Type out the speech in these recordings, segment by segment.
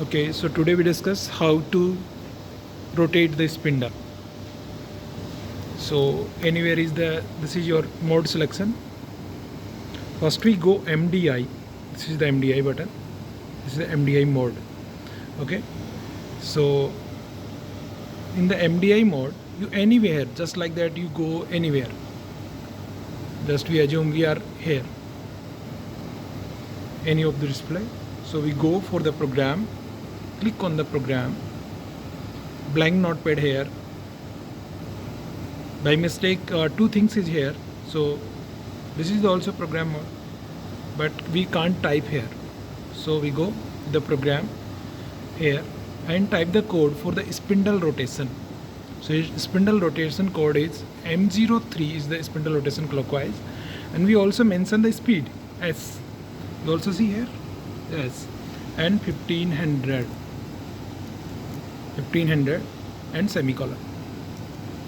Okay, so today we discuss how to rotate the spindle. So anywhere is this is your mode selection. First we go MDI. This is the MDI button. This is the MDI mode. Okay, so in the MDI mode, you anywhere, just like that, you go anywhere. Just we assume we are here, any of the display. So we go for the program, click on the program, blank notepad here. By mistake, two things is here. So this is also program mode, but we can't type here. So we go the program here and type the code for the spindle rotation. So spindle rotation code is M03 is the spindle rotation clockwise, and we also mention the speed S. You also see here, yes, and 1500 and semicolon.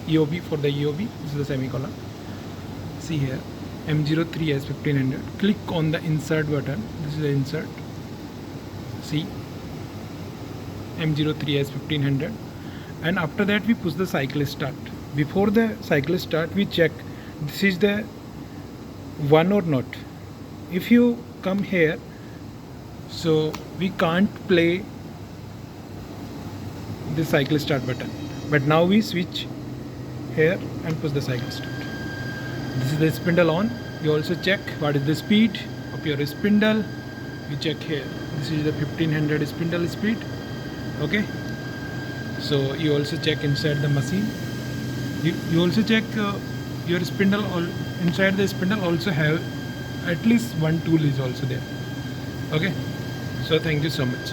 EOB for the EOB, this is the semicolon. See here, M03 as 1500. Click on the insert button. This is the insert. See, M03 as 1500. And after that we push the cycle start. Before the cycle start, we check this is the one or not. If you come here, so we can't play the cycle start button, but now we switch here and push the cycle start. This is the spindle on. You also check what is the speed of your spindle. You check here, this is the 1500 spindle speed. Okay, so you also check inside the machine. You also check your spindle. Inside the spindle also have at least one tool is also there. Okay, so thank you so much.